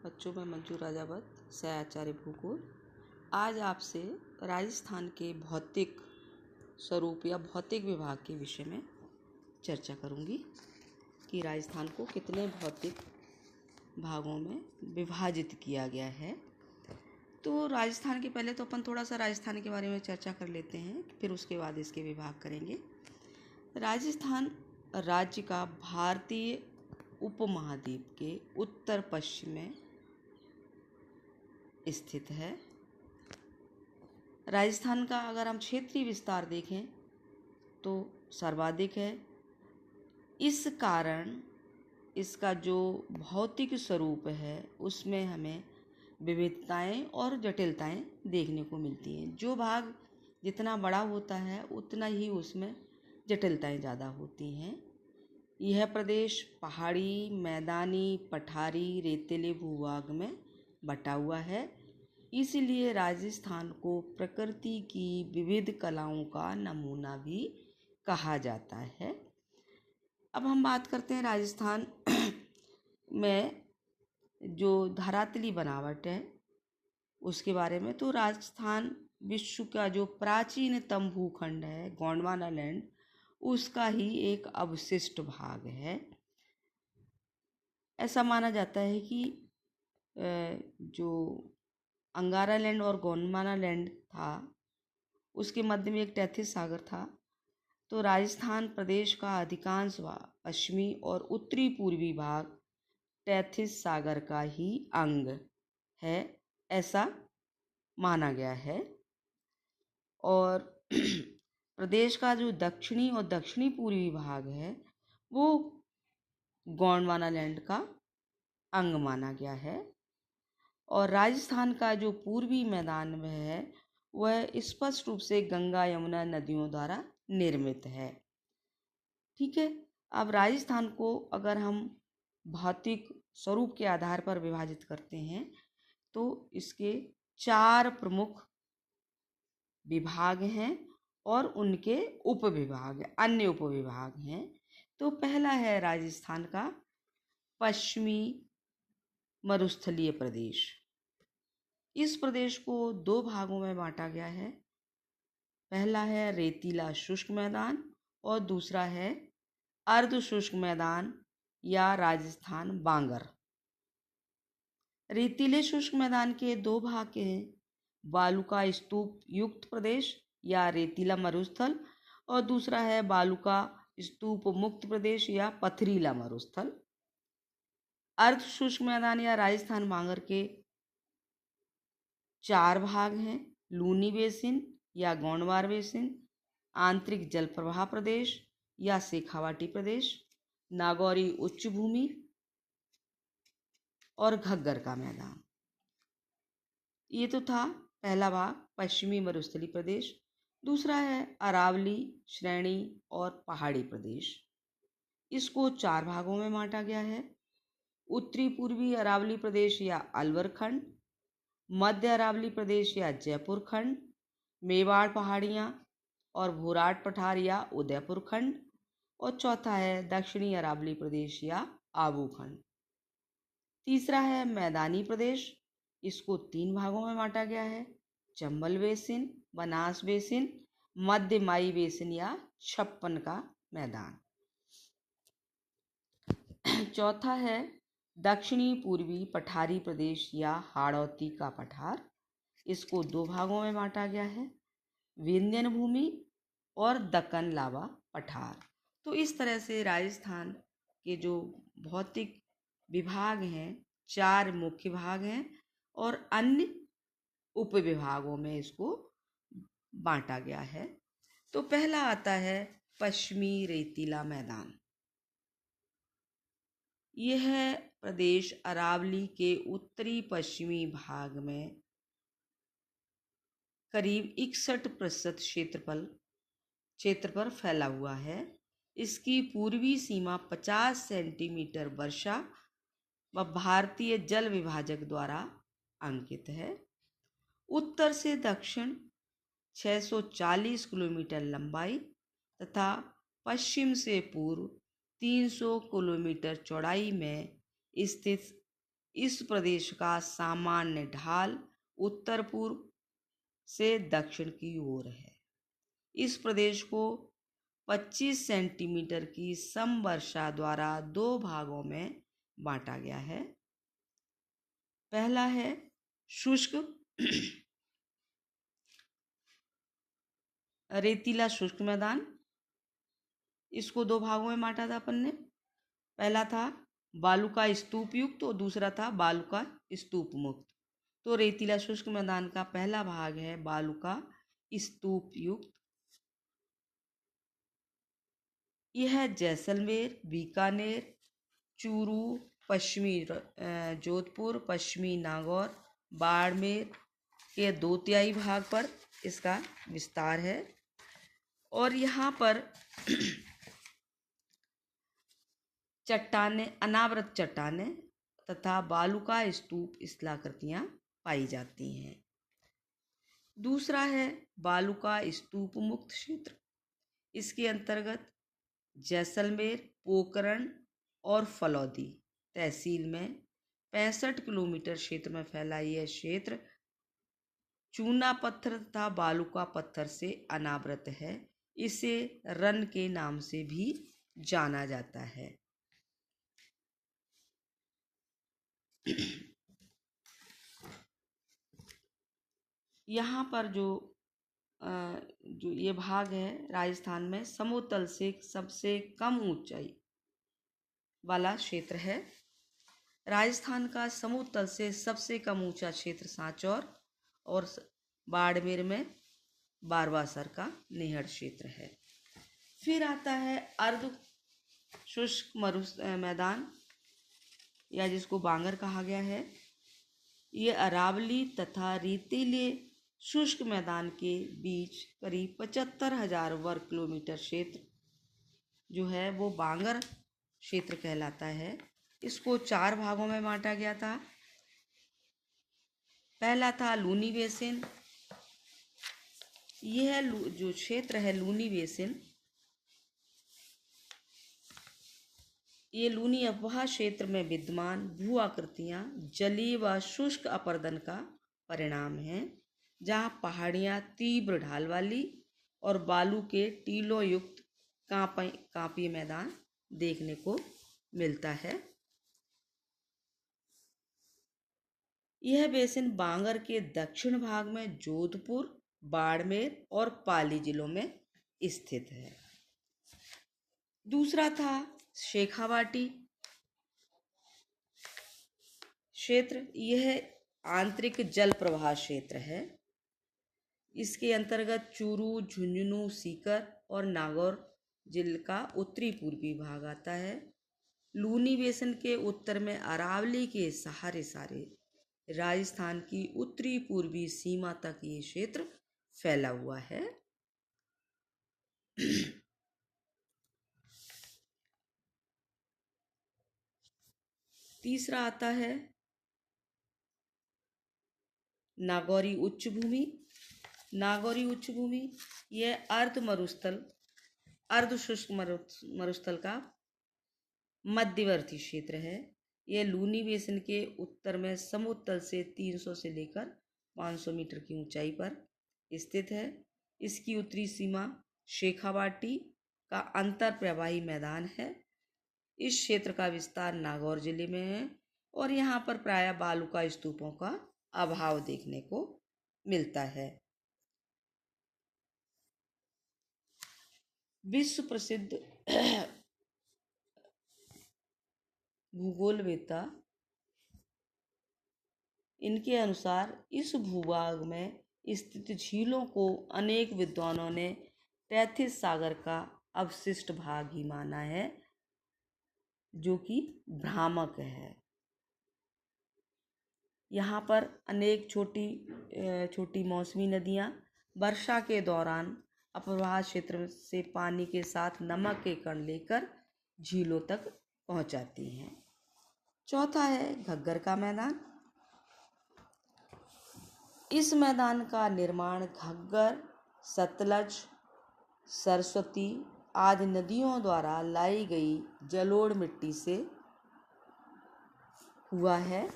बच्चों में मंजू राजावत सहआचार्य भूगोल। आज आपसे राजस्थान के भौतिक स्वरूप या भौतिक विभाग के विषय में चर्चा करूंगी कि राजस्थान को कितने भौतिक भागों में विभाजित किया गया है। तो राजस्थान के पहले तो अपन थोड़ा सा राजस्थान के बारे में चर्चा कर लेते हैं, फिर उसके बाद इसके विभाग करेंगे। राजस्थान राज्य का भारतीय उपमहाद्वीप के उत्तर पश्चिम में स्थित है। राजस्थान का अगर हम क्षेत्रीय विस्तार देखें तो सर्वाधिक है। इस कारण इसका जो भौतिक स्वरूप है उसमें हमें विविधताएं और जटिलताएं देखने को मिलती हैं। जो भाग जितना बड़ा होता है उतना ही उसमें जटिलताएं ज़्यादा होती हैं। यह प्रदेश पहाड़ी, मैदानी, पठारी, रेतीले भूभाग में बटा हुआ है। इसलिए राजस्थान को प्रकृति की विविध कलाओं का नमूना भी कहा जाता है। अब हम बात करते हैं राजस्थान में जो धरातली बनावट है उसके बारे में। तो राजस्थान विश्व का जो प्राचीनतम भूखंड है गोंडवाना लैंड, उसका ही एक अवशिष्ट भाग है। ऐसा माना जाता है कि जो अंगारा लैंड और गोंडवाना लैंड था उसके मध्य में एक टैथिस सागर था। तो राजस्थान प्रदेश का अधिकांश पश्चिमी और उत्तरी पूर्वी भाग टैथिस सागर का ही अंग है, ऐसा माना गया है। और प्रदेश का जो दक्षिणी और दक्षिणी पूर्वी भाग है वो गोंडवाना लैंड का अंग माना गया है। और राजस्थान का जो पूर्वी मैदान में है वह स्पष्ट रूप से गंगा यमुना नदियों द्वारा निर्मित है। ठीक है। अब राजस्थान को अगर हम भौतिक स्वरूप के आधार पर विभाजित करते हैं तो इसके 4 प्रमुख विभाग हैं और उनके उपविभाग, अन्य उपविभाग हैं। तो पहला है राजस्थान का पश्चिमी मरुस्थलीय प्रदेश। इस प्रदेश को 2 भागों में बांटा गया है। पहला है रेतीला शुष्क मैदान और दूसरा है अर्ध शुष्क मैदान या राजस्थान बांगर। रेतीले शुष्क मैदान के 2 भाग हैं, बालुका स्तूप युक्त प्रदेश या रेतीला मरुस्थल, और दूसरा है बालुका स्तूप मुक्त प्रदेश या पथरीला मरुस्थल। अर्ध शुष्क मैदान या राजस्थान बांगर के 4 भाग हैं, लूनी बेसिन या गोंडवाना बेसिन, आंतरिक जल प्रवाह प्रदेश या शेखावाटी प्रदेश, नागौरी उच्च भूमि और घग्गर का मैदान। ये तो था पहला भाग पश्चिमी मरुस्थलीय प्रदेश। दूसरा है अरावली श्रेणी और पहाड़ी प्रदेश। इसको 4 भागों में बांटा गया है, उत्तरी पूर्वी अरावली प्रदेश या अलवर खंड, मध्य अरावली प्रदेश या जयपुर खंड, मेवाड़ पहाड़ियाँ और भोराट पठार या उदयपुर खंड, और चौथा है दक्षिणी अरावली प्रदेश या आबू खंड। तीसरा है मैदानी प्रदेश। इसको 3 भागों में बांटा गया है, चंबल बेसिन, बनास बेसिन, मध्य माई बेसिन या छप्पन का मैदान। चौथा है दक्षिणी पूर्वी पठारी प्रदेश या हाड़ौती का पठार। इसको 2 भागों में बांटा गया है, विंध्यन भूमि और दक्कन लावा पठार। तो इस तरह से राजस्थान के जो भौतिक विभाग हैं 4 मुख्य भाग हैं और अन्य उपविभागों में इसको बांटा गया है। तो पहला आता है पश्चिमी रेतीला मैदान। यह प्रदेश अरावली के उत्तरी पश्चिमी भाग में करीब 61% क्षेत्र पर फैला हुआ है। इसकी पूर्वी सीमा 50 सेंटीमीटर वर्षा व भारतीय जल विभाजक द्वारा अंकित है। उत्तर से दक्षिण 640 किलोमीटर लंबाई तथा पश्चिम से पूर्व 300 किलोमीटर चौड़ाई में स्थित इस प्रदेश का सामान्य ढाल उत्तर पूर्व से दक्षिण की ओर है। इस प्रदेश को 25 सेंटीमीटर की समवर्षा द्वारा 2 भागों में बांटा गया है। पहला है शुष्क रेतीला शुष्क मैदान। इसको 2 भागों में बांटा था अपन ने। पहला था बालू का स्तूप युक्त और दूसरा था बालू का स्तूप मुक्त। तो रेतीला शुष्क मैदान का पहला भाग है बालू का स्तूप युक्त। यह जैसलमेर, बीकानेर, चूरू, पश्चिमी जोधपुर, पश्चिमी नागौर, बाड़मेर के 2/3 भाग पर इसका विस्तार है। और यहाँ पर चट्टानें, अनावृत चट्टानें तथा बालू का स्तूप स्थलाकृतियाँ पाई जाती हैं। दूसरा है बालू का स्तूप मुक्त क्षेत्र। इसके अंतर्गत जैसलमेर, पोखरण और फलौदी तहसील में 65 किलोमीटर क्षेत्र में फैला यह क्षेत्र चूना पत्थर तथा बालू का पत्थर से अनावृत है। इसे रन के नाम से भी जाना जाता है। यहाँ पर जो ये भाग है राजस्थान में समतल से सबसे कम ऊंचाई वाला क्षेत्र है। राजस्थान का समतल से सबसे कम ऊंचा क्षेत्र सांचौर और बाड़मेर में बारवासर का निहड़ क्षेत्र है। फिर आता है अर्ध शुष्क मैदान या जिसको बांगर कहा गया है। ये अरावली तथा रेतीले शुष्क मैदान के बीच करीब 75,000 वर्ग किलोमीटर क्षेत्र जो है वो बांगर क्षेत्र कहलाता है। इसको 4 भागों में बांटा गया था। पहला था लूनी बेसिन। यह जो क्षेत्र है लूनी बेसिन, ये लूनी अपवाह क्षेत्र में विद्यमान भू आकृतियाँ जलीय व शुष्क अपरदन का परिणाम है, जहाँ पहाड़ियाँ तीव्र ढाल वाली और बालू के टीलों युक्त कांपीय मैदान देखने को मिलता है। यह बेसिन बांगर के दक्षिण भाग में जोधपुर, बाड़मेर और पाली जिलों में स्थित है। दूसरा था शेखावाटी क्षेत्र। यह आंतरिक जल प्रवाह क्षेत्र है। इसके अंतर्गत चूरू, झुंझुनू, सीकर और नागौर जिले का उत्तरी पूर्वी भाग आता है। लूनी बेसिन के उत्तर में अरावली के सहारे सारे राजस्थान की उत्तरी पूर्वी सीमा तक ये क्षेत्र फैला हुआ है। तीसरा आता है नागौरी उच्च भूमि। नागौरी उच्च भूमि यह अर्ध शुष्क मरुस्थल का मध्यवर्ती क्षेत्र है। यह लूनी बेसिन के उत्तर में समुद्र तल से 300 से लेकर 500 मीटर की ऊंचाई पर स्थित है। इसकी उत्तरी सीमा शेखावाटी का अंतर प्रवाही मैदान है। इस क्षेत्र का विस्तार नागौर जिले में है और यहाँ पर प्रायः बालू का स्तूपों का अभाव देखने को मिलता है। विश्व प्रसिद्ध भूगोलवेत्ता इनके अनुसार इस भूभाग में स्थित झीलों को अनेक विद्वानों ने तैथिस सागर का अवशिष्ट भाग ही माना है, जो कि भ्रामक है। यहाँ पर अनेक छोटी छोटी मौसमी नदियाँ वर्षा के दौरान अपवाह क्षेत्र से पानी के साथ नमक के कण लेकर झीलों तक पहुँचाती हैं। चौथा है घग्गर का मैदान। इस मैदान का निर्माण घग्गर, सतलज, सरस्वती आदि नदियों द्वारा लाई गई जलोढ़ मिट्टी से हुआ है।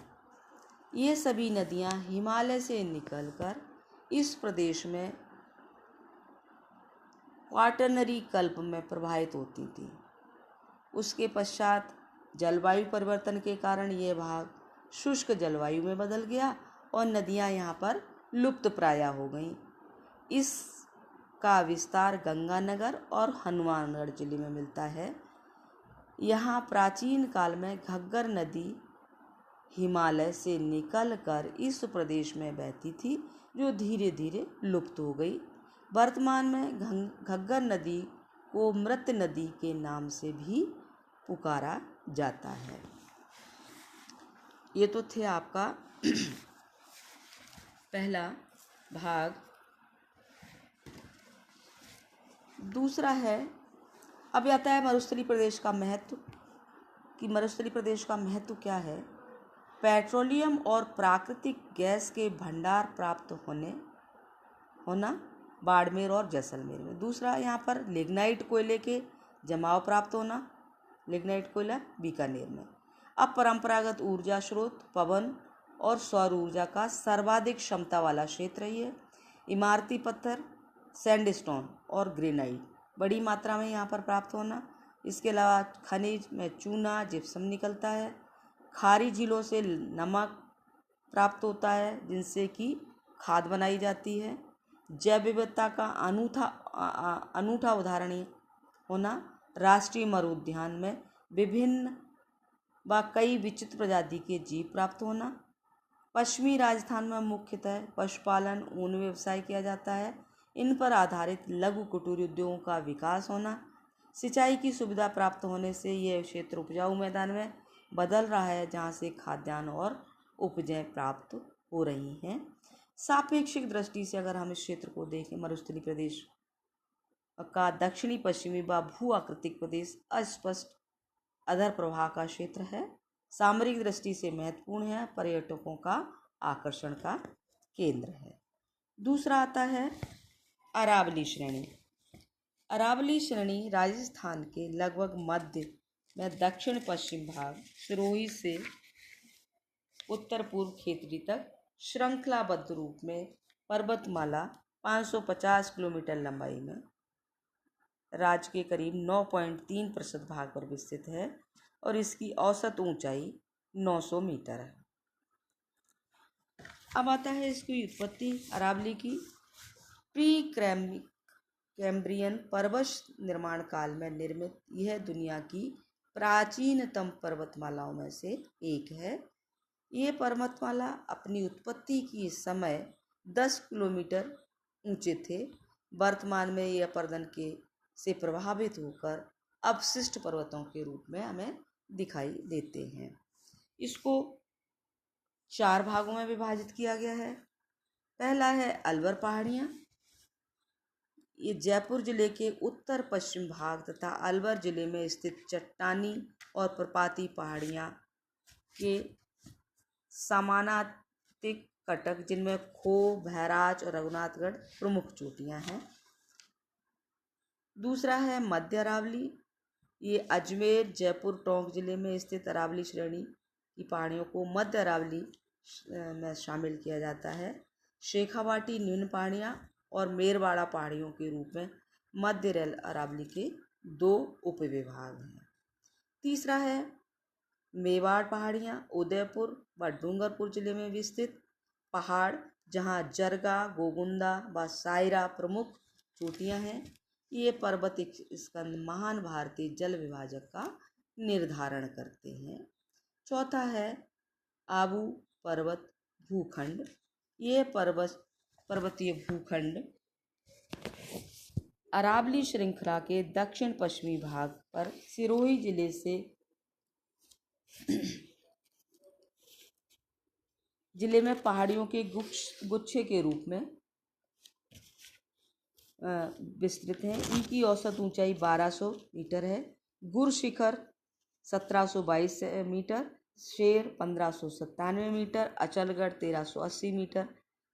ये सभी नदियाँ हिमालय से निकलकर इस प्रदेश में क्वाटरनरी कल्प में प्रवाहित होती थी। उसके पश्चात जलवायु परिवर्तन के कारण यह भाग शुष्क जलवायु में बदल गया और नदियाँ यहाँ पर लुप्त प्राय हो गईं। इसका विस्तार गंगानगर और हनुमानगढ़ जिले में मिलता है। यहाँ प्राचीन काल में घग्गर नदी हिमालय से निकलकर इस प्रदेश में बहती थी, जो धीरे धीरे लुप्त हो गई। वर्तमान में घग्गर नदी को मृत नदी के नाम से भी पुकारा जाता है। ये तो थे आपका पहला भाग। दूसरा है, अब आता है मरुस्थलीय प्रदेश का महत्व, कि मरुस्थलीय प्रदेश का महत्व क्या है। पेट्रोलियम और प्राकृतिक गैस के भंडार प्राप्त होना बाड़मेर और जैसलमेर में। दूसरा यहाँ पर लिग्नाइट कोयले के जमाव प्राप्त होना, लिग्नाइट कोयला बीकानेर में। अब परंपरागत ऊर्जा स्रोत पवन और सौर ऊर्जा का सर्वाधिक क्षमता वाला क्षेत्र है। इमारती पत्थर सैंडस्टोन और ग्रेनाइट बड़ी मात्रा में यहाँ पर प्राप्त होना। इसके अलावा खनिज में चूना जिप्सम निकलता है। खारी झीलों से नमक प्राप्त होता है, जिनसे कि खाद बनाई जाती है। जैव विविधता का अनूठा उदाहरण होना। राष्ट्रीय मरु उद्यान में विभिन्न व कई विचित्र प्रजाति के जीव प्राप्त होना। पश्चिमी राजस्थान में मुख्यतः पशुपालन ऊन व्यवसाय किया जाता है। इन पर आधारित लघु कुटीर उद्योगों का विकास होना। सिंचाई की सुविधा प्राप्त होने से यह क्षेत्र उपजाऊ मैदान में बदल रहा है, जहाँ से खाद्यान्न और उपजें प्राप्त हो रही हैं। सापेक्षिक दृष्टि से अगर हम इस क्षेत्र को देखें, मरुस्थलीय प्रदेश का दक्षिणी पश्चिमी व भू आकृतिक प्रदेश अस्पष्ट अधर प्रवाह का क्षेत्र है। सामरिक दृष्टि से महत्वपूर्ण है, पर्यटकों का आकर्षण का केंद्र है। दूसरा आता है अरावली श्रेणी। अरावली श्रेणी राजस्थान के लगभग मध्य में दक्षिण पश्चिम भाग सिरोही से उत्तर पूर्व खेतड़ी तक श्रृंखलाबद्ध रूप में पर्वतमाला 550 किलोमीटर लंबाई में राज्य के करीब 9.3% भाग पर विस्तृत है और इसकी औसत ऊंचाई 900 मीटर है। अब आता है इसकी उत्पत्ति अरावली की। प्री कैम्ब्रियन पर्वत निर्माण काल में निर्मित यह दुनिया की प्राचीनतम पर्वतमालाओं में से एक है। ये पर्वतमाला अपनी उत्पत्ति के समय 10 किलोमीटर ऊंचे थे। वर्तमान में ये अपरदन के से प्रभावित होकर अवशिष्ट पर्वतों के रूप में हमें दिखाई देते हैं। इसको 4 भागों में विभाजित किया गया है। पहला है अलवर पहाड़ियाँ। ये जयपुर जिले के उत्तर पश्चिम भाग तथा अलवर जिले में स्थित चट्टानी और पर्वतीय पहाड़ियाँ के समानांतिक कटक, जिनमें खो, भैराज और रघुनाथगढ़ प्रमुख चोटियाँ हैं। दूसरा है मध्य अरावली। ये अजमेर, जयपुर, टोंक जिले में स्थित अरावली श्रेणी की पहाड़ियों को मध्य अरावली में शामिल किया जाता है। शेखावाटी निम्न पहाड़ियाँ और मेरवाड़ा पहाड़ियों के रूप में मध्य अरावली के 2 उपविभाग हैं। तीसरा है मेवाड़ पहाड़ियाँ, उदयपुर व डूंगरपुर जिले में विस्तृत पहाड़, जहाँ जरगा, गोगुंदा व सायरा प्रमुख चोटियाँ हैं। ये पर्वत स्कंद महान भारतीय जल विभाजक का निर्धारण करते हैं। चौथा है आबू पर्वत भूखंड। ये पर्वतीय भूखंड अरावली श्रृंखला के दक्षिण पश्चिमी भाग पर सिरोही जिले से जिले में पहाड़ियों के गुच्छे के रूप में विस्तृत हैं। इनकी औसत ऊंचाई 1200 मीटर है। गुर शिखर 1722 मीटर, शेर 1597 मीटर, अचलगढ़ 1380 मीटर,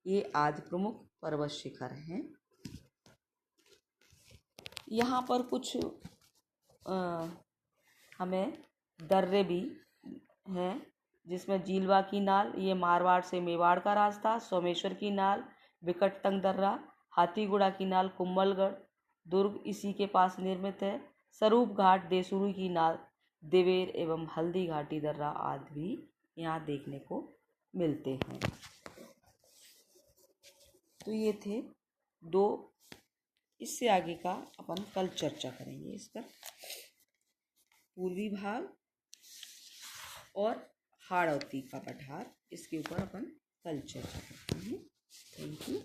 ये आदि प्रमुख पर्वत शिखर हैं। यहाँ पर कुछ हमें दर्रे भी हैं। जिसमें जीलवा की नाल, ये मारवाड़ से मेवाड़ का रास्ता, सोमेश्वर की नाल, विकटतंग दर्रा, हाथीगुड़ा की नाल, कुंभलगढ़ दुर्ग इसी के पास निर्मित है। स्वरूप घाट, देसुरी की नाल, देवेर एवं हल्दी घाटी दर्रा आदि भी यहाँ देखने को मिलते हैं। तो ये थे दो, इससे आगे का अपन कल चर्चा करेंगे इस पर। पूर्वी भाग और हाड़ौती का पठार, इसके ऊपर अपन कल चर्चा करते हैं। Thank you.